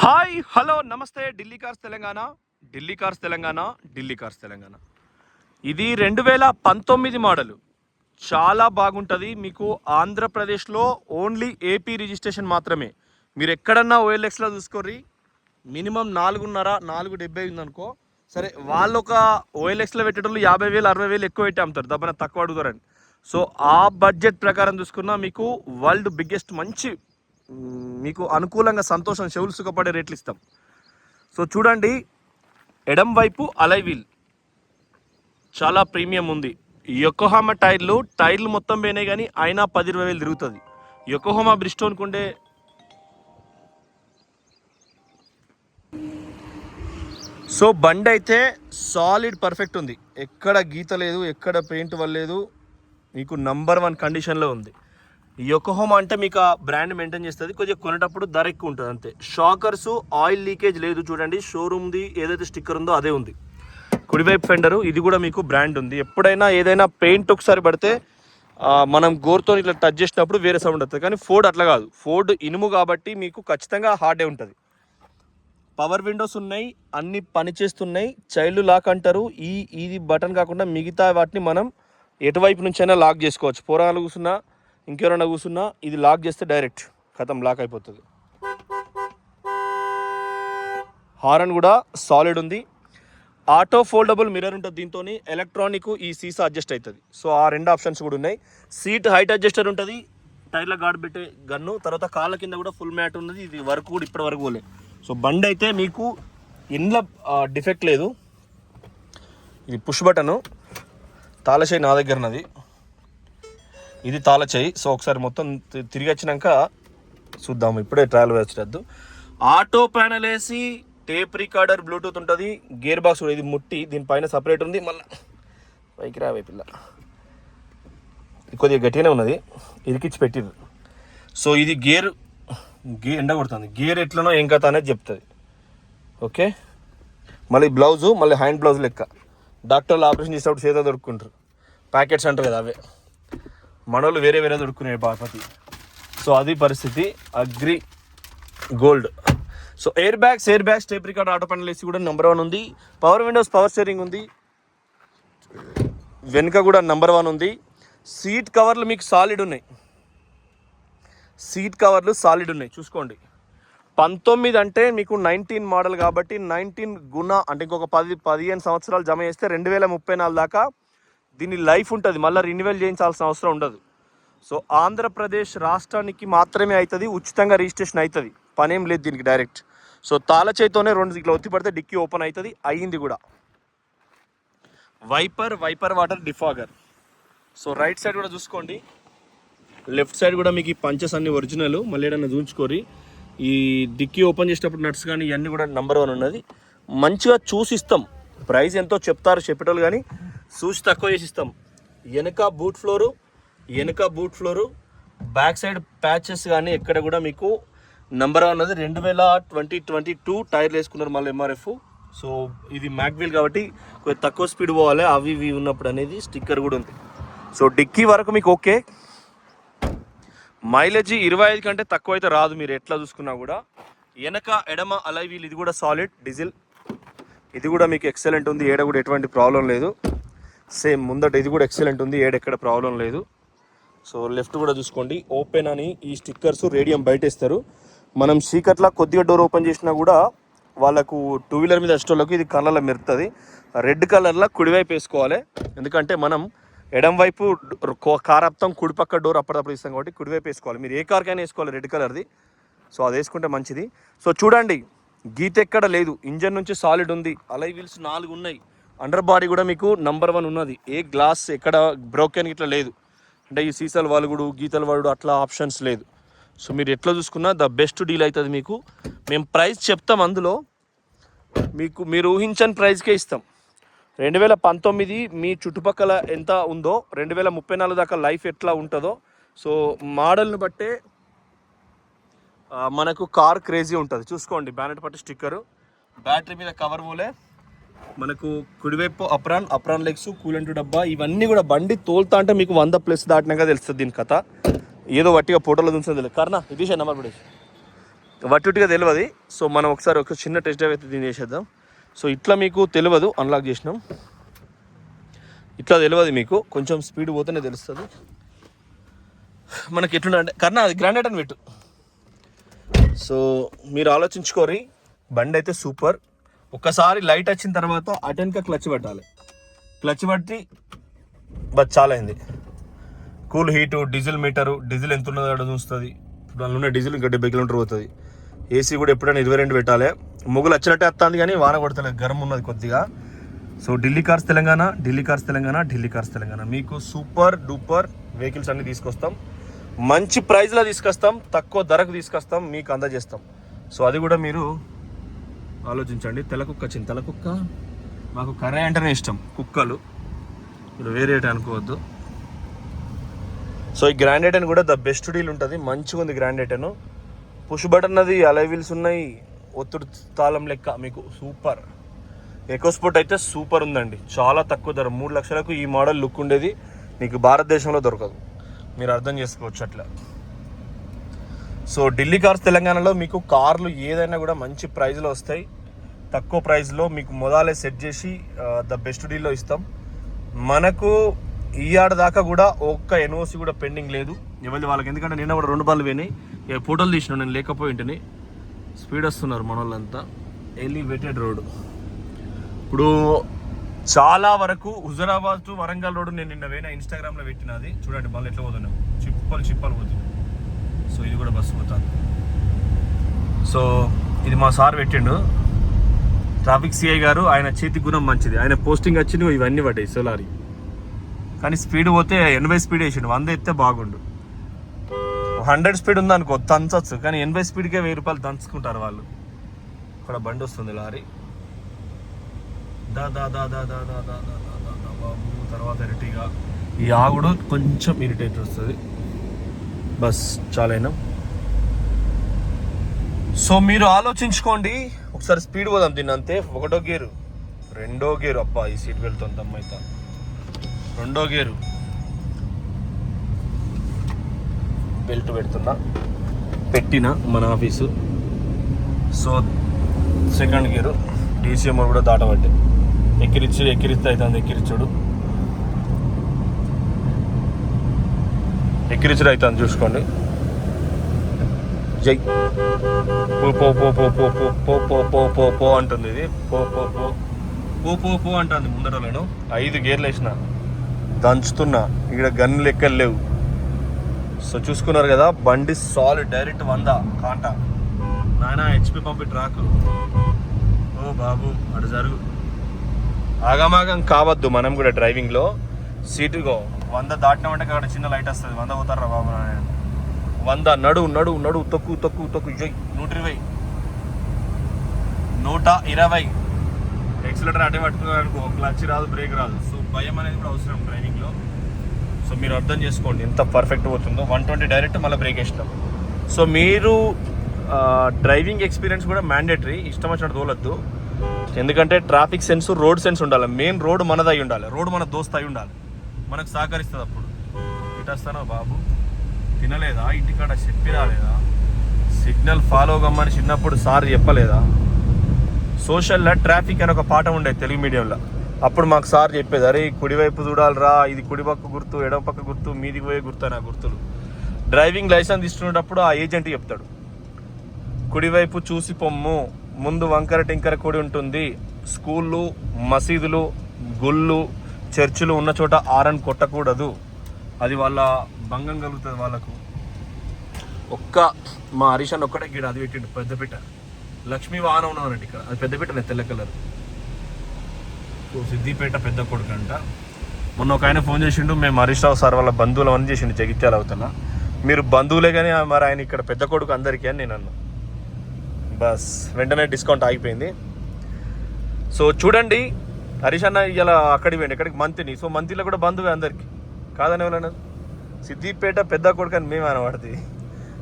Hi hello నమస్తే Delhi cars Telangana Delhi cars Telangana Delhi cars Telangana. ఇది 2019 model. చాలా బాగుంటుంది. మీకు ఆంధ్రప్రదేశ్లో ఓన్లీ ఏపీ రిజిస్ట్రేషన్ మాత్రమే. మీరు ఎక్కడన్నా ఓఎల్ఎక్స్లో చూసుకోర్రి, మినిమం 4.5-4.70 ఉందనుకో. సరే, వాళ్ళు ఒక ఓఎల్ఎక్స్లో పెట్టేటోళ్ళు 50,000 60,000 ఎక్కువ పెట్టి అమ్ముతారు, దబ్బన తక్కువ అడుగుతారని. సో ఆ బడ్జెట్ ప్రకారం చూసుకున్నా మీకు వరల్డ్ బిగ్గెస్ట్ మంచి మీకు అనుకూలంగా సంతోషం చెవులు సుఖపడే రేట్లు ఇస్తాం. సో చూడండి, ఎడం వైపు అలై వీల్ చాలా ప్రీమియం ఉంది. యొకోహామా టైర్లు మొత్తం పోయినాయి, కానీ అయినా 10-20 వేలు తిరుగుతుంది. యొకోహామా బ్రిస్టోన్కు ఉండే సో బండి అయితే సాలిడ్ పర్ఫెక్ట్ ఉంది. ఎక్కడ గీత లేదు, ఎక్కడ పెయింట్ వల్లేదు, మీకు నంబర్ 1 కండిషన్లో ఉంది. యొకోహామా అంటే మీకు ఆ బ్రాండ్ మెయింటైన్ చేస్తుంది. కొద్దిగా కొనేటప్పుడు ధర ఎక్కువ ఉంటుంది అంతే. షాకర్స్, ఆయిల్ లీకేజ్ లేదు. చూడండి, షోరూమ్ది ఏదైతే స్టిక్కర్ ఉందో అదే ఉంది. కుడివైపు ఫెండరు, ఇది కూడా మీకు బ్రాండ్ ఉంది. ఎప్పుడైనా ఏదైనా పెయింట్ ఒకసారి పడితే మనం గోర్తో ఇట్లా టచ్ చేసినప్పుడు వేరే సౌండ్ వస్తుంది, కానీ ఫోర్డ్ అట్లా కాదు. ఫోర్డ్ ఇనుము కాబట్టి మీకు ఖచ్చితంగా హార్డే ఉంటుంది. పవర్ విండోస్ ఉన్నాయి, అన్ని పనిచేస్తున్నాయి. చైల్డ్ లాక్ అంటారు. ఇది బటన్ కాకుండా మిగతా వాటిని మనం ఎటువైపు నుంచైనా లాక్ చేసుకోవచ్చు. పోరాలు కూర్చున్నా, ఇంకెవరైనా కూర్చున్నా, ఇది లాక్ చేస్తే డైరెక్ట్ ఖతం లాక్ అయిపోతుంది. హారన్ కూడా సాలిడ్ ఉంది. ఆటో ఫోల్డబుల్ మిర్రర్ ఉంటుంది దీంతో. ఎలక్ట్రానిక్ ఈ సీసా అడ్జస్ట్ అవుతుంది. సో ఆ 2 ఆప్షన్స్ కూడా ఉన్నాయి. సీట్ హైట్ అడ్జస్టర్ ఉంటుంది, టైర్ల గార్డ్ పెట్టే గన్ను, తర్వాత కాళ్ళ కింద కూడా ఫుల్ మ్యాట్ ఉన్నది. ఇది వర్క్ కూడా ఇప్పటి వరకు పోలే. సో బండి అయితే మీకు ఇండ్ల డిఫెక్ట్ లేదు. ఇది పుష్ బటను, తాళచేయి నా దగ్గర ఉన్నది, ఇది తాళచేయి. సో ఒకసారి మొత్తం తిరిగి వచ్చినాక చూద్దాము, ఇప్పుడే ట్రయల్ వేసేటద్దు. ఆటో ప్యానల్ వేసి టేప్ రికార్డర్, బ్లూటూత్ ఉంటుంది. గేర్ బాక్స్ కూడా ఇది ముట్టి దీనిపైన సపరేట్ ఉంది. మళ్ళీ పైకి రావే పిల్ల, ఇది కొద్దిగా గట్టిగానే ఉన్నది, ఇరికిచ్చి పెట్టిరు. సో ఇది గేర్ ఎండ కొడుతుంది. గేర్ ఎట్లనో ఏం కథ అనేది చెప్తుంది. ఓకే, మళ్ళీ బ్లౌజు, మళ్ళీ హ్యాండ్ బ్లౌజ్ లెక్క డాక్టర్లు ఆపరేషన్ చేసేటప్పుడు చేత దొరుకుంటారు, ప్యాకెట్స్ అంటారు కదా అవే. మనోళ్ళు వేరే దొరుకునే బాపతి. సో అది పరిస్థితి. Agri gold. So air bags, tape record, auto panel AC కూడా నెంబర్ 1 ఉంది. పవర్ విండోస్, పవర్ స్టీరింగ్ ఉంది. వెనుక కూడా నెంబర్ 1 ఉంది. సీట్ కవర్లు మీకు సాలిడ్ ఉన్నాయి. చూసుకోండి. 19 అంటే మీకు 19 మోడల్ కాబట్టి 19 గుణ అంటే ఇంకొక 10-15 సంవత్సరాలు జమ చేస్తే 2034 దాకా దీని లైఫ్ ఉంటుంది. మళ్ళీ రెన్యువల్ చేయించాల్సిన అవసరం ఉండదు. సో ఆంధ్రప్రదేశ్ రాష్ట్రానికి మాత్రమే అవుతుంది, ఉచితంగా రిజిస్ట్రేషన్ అవుతుంది, పనేం లేదు దీనికి డైరెక్ట్. సో తాళచేయితోనే 2 ఇట్లా ఒత్తి పడితే డిక్కీ ఓపెన్ అవుతుంది, అయ్యింది కూడా. Wiper water defogger. So right side కూడా చూసుకోండి, లెఫ్ట్ సైడ్ కూడా మీకు ఈ పంచెస్ అన్ని ఒరిజినల్. మళ్ళీ ఏదన్నా చూపించుకోరి. ఈ డిక్కీ ఓపెన్ చేసేటప్పుడు నట్స్ కానీ ఇవన్నీ కూడా నెంబర్ 1 ఉన్నది. మంచిగా చూసి ఇస్తాం. ప్రైస్ ఎంతో చెప్తారు చెప్పేటోళ్ళు, కానీ చూసి తక్కువ చేసి ఇస్తాం. వెనక boot floor, back side patches కానీ ఎక్కడ కూడా మీకు నెంబర్ 1 ఉన్నది. 2022 టైర్లు వేసుకున్నారు మళ్ళీ ఎంఆర్ఎఫ్. సో ఇది మ్యాగ్వీల్ కాబట్టి కొంచెం తక్కువ స్పీడ్ పోవాలి, అవి ఇవి ఉన్నప్పుడు అనేది స్టిక్కర్ కూడా ఉంది. సో డిక్కీ వరకు మీకు ఓకే. మైలేజ్ 25 కంటే తక్కువ అయితే రాదు మీరు ఎట్లా చూసుకున్నా కూడా. వెనక ఎడమ అలై వీల్, ఇది కూడా సాలిడ్ డీజిల్, ఇది కూడా మీకు ఎక్సలెంట్ ఉంది. ఏడ కూడా ఎటువంటి ప్రాబ్లం లేదు. సేమ్ ముందట ఇది కూడా ఎక్సలెంట్ ఉంది, ఏడెక్కడ ప్రాబ్లం లేదు. సో లెఫ్ట్ కూడా చూసుకోండి, ఓపెన్ అని ఈ స్టిక్కర్స్ రేడియం బయట ఇస్తారు. మనం చీకట్లా కొద్దిగా డోర్ ఓపెన్ చేసినా కూడా వాళ్ళకు 2 వీలర్ మీద వచ్చేటోళ్ళకు ఇది కలర్లో మెరుతుంది. రెడ్ కలర్లో కుడివైపు వేసుకోవాలి, ఎందుకంటే మనం ఎడం వైపు కార్ అప్తాం, కుడిపక్క డోర్ అప్పటికప్పుడు ఇస్తాం కాబట్టి కుడివైపు వేసుకోవాలి. మీరు ఏ కార్కైనా వేసుకోవాలి రెడ్ కలర్ది. సో అది వేసుకుంటే మంచిది. సో చూడండి, గీత ఎక్కడ లేదు, ఇంజన్ నుంచి సాలిడ్ ఉంది. అలై వీల్స్ 4 ఉన్నాయి. అండర్ బాడీ కూడా మీకు నెంబర్ 1 ఉన్నది. ఏ గ్లాస్ ఎక్కడ బ్రోకెన్ ఇట్లా లేదు, అంటే ఈ సీసాలు వలుగుడు, గీతలు వలుగుడు అట్లా ఆప్షన్స్ లేదు. సో మీరు ఎట్లా చూసుకున్నా ద బెస్ట్ డీల్ అవుతుంది మీకు. మేము ప్రైస్ చెప్తాం, అందులో మీకు మీరు ఊహించని ప్రైస్కే ఇస్తాం. 2019 మీ చుట్టుపక్కల ఎంత ఉందో 2034 దాకా లైఫ్ ఎట్లా ఉంటుందో, సో మోడల్ని బట్టే మనకు కార్ క్రేజీ ఉంటుంది. చూసుకోండి, బ్యానెట్ పట్టు స్టిక్కరు, బ్యాటరీ మీద కవర్ పోలే, మనకు కుడివైపు అప్రాన్ లెగ్స్, కూలెంట్ డబ్బా, ఇవన్నీ కూడా బండి తోలుతా అంటే మీకు 100+ దాటినాక తెలుస్తుంది దీని కథ. ఏదో వట్టిగా ఫోటోలో చూస్తుంది. కర్ణ ఇది నెంబర్ పడేసి వట్టుగా తెలియదు. సో మనం ఒకసారి ఒక చిన్న టెస్ట్ డ్రైవ్ అయితే దీన్ని చేసేద్దాం. సో ఇట్లా మీకు తెలియదు, అన్లాక్ చేసినాం, ఇట్లా తెలియదు మీకు, కొంచెం స్పీడ్ పోతేనే తెలుస్తుంది మనకి ఎట్లుండే. అంటే కన్నా అది గ్రాండెడ్ అని పెట్టు. సో మీరు ఆలోచించుకోరి, బండి అయితే సూపర్. ఒక్కసారి లైట్ వచ్చిన తర్వాత అటెన్కా క్లచ్ పెట్టాలి, క్లచ్ పట్టి బస్ చాలా అయింది. Cool heat, diesel meter, diesel ఎంత ఉన్నదో అక్కడ చూస్తుంది. ఇప్పుడు అందులో ఉన్న డీజిల్ ఇంకా 70 కిలోమీటర్ పోతుంది. ఏసీ కూడా ఎప్పుడైనా 22 పెట్టాలి. మొగులు వచ్చినట్టే వస్తుంది కానీ వాన కొడతలేదు, గరం ఉన్నది కొద్దిగా. So Delhi cars Telangana, Delhi cars Telangana, Delhi cars Telangana మీకు సూపర్ డూపర్ వెహికల్స్ అన్ని తీసుకొస్తాం, మంచి ప్రైస్లో తీసుకొస్తాం, తక్కువ ధరకు తీసుకొస్తాం, మీకు అందజేస్తాం. సో అది కూడా మీరు ఆలోచించండి. తెల్లకుక్క చిన్న తెల్లకుక్క, మాకు కర్రీ అంటేనే ఇష్టం, కుక్కలు మీరు వేరే అనుకోవద్దు. సో ఈ గ్రాండ్ ఐటెన్ కూడా ద బెస్ట్ డీల్ ఉంటుంది, మంచిగా ఉంది గ్రాండ్ ఐటెన్. పుష్ బటన్ అది, అలై వీల్స్ ఉన్నాయి, ఒత్తుడు తాళం లెక్క, మీకు సూపర్. ఎకో స్పోర్ట్ అయితే సూపర్ ఉందండి, చాలా తక్కువ ధర, 3 లక్షలకు ఈ మోడల్ లుక్ ఉండేది మీకు భారతదేశంలో దొరకదు, మీరు అర్థం చేసుకోవచ్చు అట్లా. సో ఢిల్లీ కార్స్ తెలంగాణలో మీకు కార్లు ఏదైనా కూడా మంచి ప్రైస్లో వస్తాయి, తక్కువ ప్రైస్లో మీకు మొదలే సెట్ చేసి ద బెస్ట్ డీల్లో ఇస్తాం. మనకు ఈ ఆడ దాకా కూడా ఒక్క ఎన్ఓసి కూడా పెండింగ్ లేదు ఎవరిది వాళ్ళకి, ఎందుకంటే నిన్న కూడా 2 బండ్లు పోయినాయి. ఫోటోలు తీసినాను నేను లేకపోయింటిని, స్పీడ్ వస్తున్నారు మన వాళ్ళంతా. ఎలివేటెడ్ రోడ్ ఇప్పుడు చాలా వరకు హుజరాబాద్ టు వరంగల్ రోడ్డు నేను నిన్న పోయినా, ఇన్స్టాగ్రామ్లో పెట్టినది చూడండి, బండ్లు ఎట్లా పోతున్నావు, చిప్పలు పోతున్నాయి. సో ఇది కూడా బస్సు పోతాను. సో ఇది మా సార్ పెట్టిండు, ట్రాఫిక్ సిఐ గారు, ఆయన చేతి గుణం మంచిది, ఆయన పోస్టింగ్ వచ్చింది ఇవన్నీ పడ్డాయి సోలారి. కానీ స్పీడ్ పోతే 80 స్పీడ్ వేసిండు, 100 ఎత్తే బాగుండు. 100 స్పీడ్ ఉందనుకో దంచచ్చు, కానీ 80 స్పీడ్కే 1000 రూపాయలు దంచుకుంటారు వాళ్ళు. ఇక్కడ బండి వస్తుంది లారీ, దా దా దా దా దా దా దా దా దా దా బాబు. తర్వాత ఇరిటిగా ఈ ఆగుడు కొంచెం ఇరిటేట్ వస్తుంది, బస్ చాలైనా. సో మీరు ఆలోచించుకోండి, ఒకసారి స్పీడ్ పోదాం దీన్ని అంతే. 1వ గేరు, 2వ గేరు, అబ్బా ఈ సీట్ వెళ్తుంది అమ్మాయితా, 2వ గేరు, బెల్ట్ పెడుతున్నా, పెట్టిన మన office. So 2nd gear, DCM కూడా దాటబట్టి ఎక్కిరిస్తే అవుతుంది, ఎక్కిరిచ్చుడు అవుతుంది చూసుకోండి. జై పో పో పో పో పో పో పో పో పో పో అంటుంది, ఇది పో పో పో పో పో పో అంటుంది ముందరలను. 5 గేర్లు వేసిన, దంచుతున్నా, ఇక్కడ గన్ను లెక్కలు లేవు. సో చూసుకున్నారు కదా, బండి సాలిడ్, డైరెక్ట్ 100 కాంటా. నాయన హెచ్పి పంపి ట్రాక్, ఓ బాబు అటు జరుగు, ఆగమాగం కావద్దు. మనం కూడా డ్రైవింగ్లో సీటుగో 100 దాటినామంటే అక్కడ చిన్న లైట్ వస్తుంది, 100 పోతారా బాబు, 100 నడు నడు నడు, తొక్కు తొక్కు తొక్కు, 120 120 ఎక్సిలేటర్ అటే పట్టుకున్నారు అనుకో, క్లచ్ రాదు, బ్రేక్ రాదు. సో భయం అనేది కూడా అవసరం డ్రైవింగ్లో. సో మీరు అర్థం చేసుకోండి ఎంత పర్ఫెక్ట్ పోతుందో. 120 డైరెక్ట్ మళ్ళీ బ్రేక్ వేసినాం. సో మీరు డ్రైవింగ్ ఎక్స్పీరియన్స్ కూడా మ్యాండేటరీ, ఇష్టం వచ్చినట్టు తోలొద్దు. ఎందుకంటే ట్రాఫిక్ సెన్స్, రోడ్ సెన్స్ ఉండాలి. మెయిన్ రోడ్ మనదై ఉండాలి, రోడ్ మన దోస్త్ అయి ఉండాలి, మనకు సహకరిస్తుంది. అప్పుడు ఇటు వస్తానో బాబు, తినలేదా, ఇంటికాడ చెప్పి రాలేదా, సిగ్నల్ ఫాలో కమ్మని చిన్నప్పుడు సార్ చెప్పలేదా. సోషల్లో ట్రాఫిక్ అని ఒక పాఠం ఉండేది తెలుగు మీడియంలో, అప్పుడు మాకు సార్ చెప్పేది, అరే కుడివైపు చూడాలిరా, ఇది కుడిపక్క గుర్తు, ఎడమ పక్క గుర్తు, మీదికి పోయే గుర్తు అని ఆ గుర్తులు. డ్రైవింగ్ లైసెన్స్ తీసుకునేటప్పుడు ఆ ఏజెంట్ చెప్తాడు, కుడివైపు చూసి పొమ్ము, ముందు వంకర టింకర కొడి ఉంటుంది, స్కూళ్ళు, మసీదులు, గుళ్ళు, చర్చిలు ఉన్న చోట ఆరన్ కొట్టకూడదు, అది వాళ్ళ భంగం కలుగుతుంది వాళ్ళకు. మా హరీష్ అన్న ఒక్కటే గీడ అది పెట్టిండు, పెద్దపీట లక్ష్మీ వాహనం ఉన్నదండి ఇక్కడ, అది పెద్దపీట తెల్ల కలర్, సిద్దిపేట పెద్ద కొడుకు అంట. మొన్న ఒక ఆయన ఫోన్ చేసిండు, మేము హరీష్ రావు సార్ వాళ్ళ బంధువులు అని చేసిండు, జగిత్యాల అవుతున్నా. మీరు బంధువులే కానీ మరి ఆయన ఇక్కడ పెద్ద కొడుకు అందరికీ అని నేను అన్నా. బస్ వెంటనే డిస్కౌంట్ ఆగిపోయింది. సో చూడండి, హరీష్ అన్న ఇలా అక్కడికి పోయింది, ఎక్కడికి మంతిని. సో మంతిలో కూడా బంధువే అందరికీ, కాదని ఎవరన్నా సిద్దిపేట పెద్ద కొడుకు అని మేము అనబడుతుంది.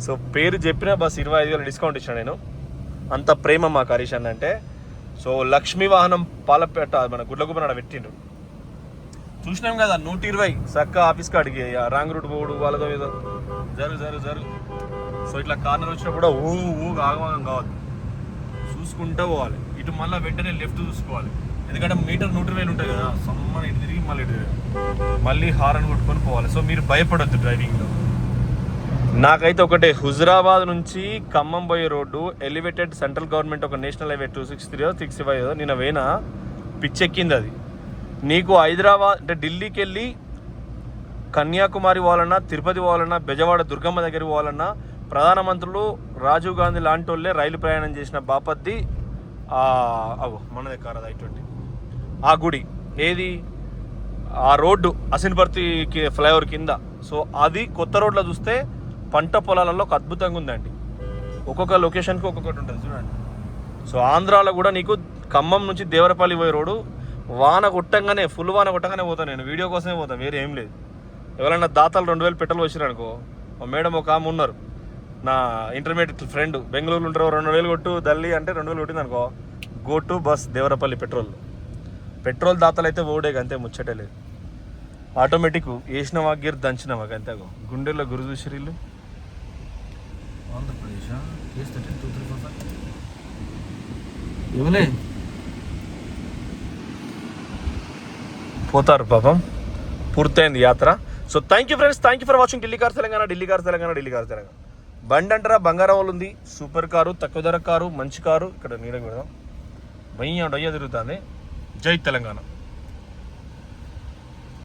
సో పేరు చెప్పినా బస్ 25,000 డిస్కౌంట్ ఇచ్చాను నేను, అంత ప్రేమ మాకు హరీష్ అన్న అంటే. సో లక్ష్మీ వాహనం పాలపేట మన గుడ్లగుబ్బనాడ పెట్టిండు, చూసినాం కదా. 120 చక్క ఆఫీస్ కాడికి రాంగ్ రూట్ పోడు వాళ్ళతో ఏదో జరుగు సో ఇట్లా కార్నర్ వచ్చినా కూడా ఆగమాగం కావద్దు, చూసుకుంటూ పోవాలి. ఇటు మళ్ళీ వెంటనే లెఫ్ట్ చూసుకోవాలి, ఎందుకంటే మీటర్ 120 ఉంటుంది కదా, సమ్మని ఇటు తిరిగి మళ్ళీ ఇటు మళ్ళీ హారన్ కొట్టుకొని పోవాలి. సో మీరు భయపడొద్దు డ్రైవింగ్లో. నాకైతే ఒకటే, హుజురాబాద్ నుంచి ఖమ్మం పోయే రోడ్డు ఎలివేటెడ్ సెంట్రల్ గవర్నమెంట్ ఒక నేషనల్ హైవే 263 65 నిన్న వేనా పిచ్చెక్కింది అది. నీకు హైదరాబాద్ అంటే ఢిల్లీకి వెళ్ళి కన్యాకుమారి పోవాలన్నా, తిరుపతి పోవాలన్నా, బెజవాడ దుర్గమ్మ దగ్గరికి పోవాలన్నా ప్రధానమంత్రులు రాజీవ్ గాంధీ లాంటి వాళ్ళే రైలు ప్రయాణం చేసిన బాపత్తి మనదే కారు అది I-20 ఆ గుడి ఏది ఆ రోడ్డు అసిన్పర్తి ఫ్లైఓవర్ కింద. సో అది కొత్త రోడ్లో చూస్తే పంట పొలాలలో ఒక అద్భుతంగా ఉందండి. ఒక్కొక్క లొకేషన్కి ఒక్కొక్కటి ఉంటుంది చూడండి. సో ఆంధ్రాలో కూడా నీకు ఖమ్మం నుంచి దేవరపల్లి పోయే రోడ్డు వాన కొట్టంగానే, ఫుల్ వాన కొట్టంగానే పోతాను నేను, వీడియో కోసమే పోతాను, వేరే ఏం లేదు. ఎవరైనా దాతలు 2000 పెట్రోల్ వచ్చిరనుకో, మా మేడం ఒక ఆమె ఉన్నారు నా ఇంటర్మీడియట్ ఫ్రెండ్, బెంగళూరులో ఉంటారు, 2000 కొట్టు దల్లి అంటే 2000 కొట్టింది అనుకో, go to bus Devarapalli petrol దాతలు అయితే ఓడే అంతే, ముచ్చటే లేదు. ఆటోమేటిక్ వేసిన వాగీర్ దంచిన వాగ అంతే. గుండెల్లో గురు చూసిరిల్లు ఆంధ్రప్రదేశ్ పోతారు పాపం. పూర్తయింది యాత్ర. So thank you friends, thank you for watching Delhi cars Telangana. బండి అంటారా బంగారం వాళ్ళు ఉంది, సూపర్ కారు, తక్కువ ధర కారు, మంచి కారు. ఇక్కడ నీడ కూడా భయ్య డొయ్య తిరుగుతుంది. జై తెలంగాణ.